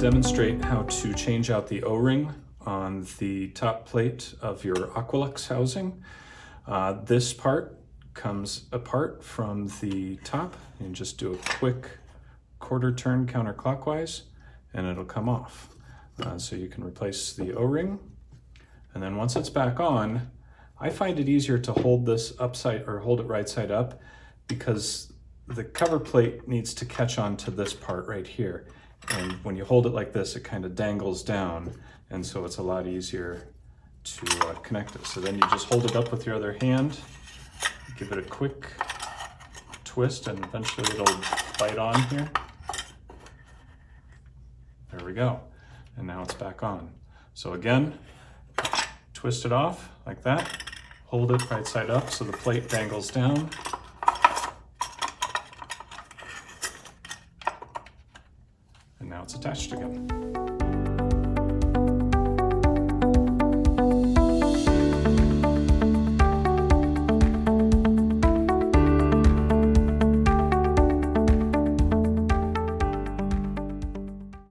demonstrate how to change out the O-ring on the top plate of your Aqualuxe housing. This part comes apart from the top, and just do a quick quarter turn counterclockwise and it'll come off. So you can replace the O-ring, and then once it's back on, I find it easier to hold this upside or hold it right side up because the cover plate needs to catch on to this part right here. And when you hold it like this, it kind of dangles down, and so it's a lot easier to connect it. So then you just hold it up with your other hand, give it a quick twist, and eventually it'll bite on here. There we go. And now it's back on. So again, twist it off like that, hold it right side up so the plate dangles down. And now it's attached again.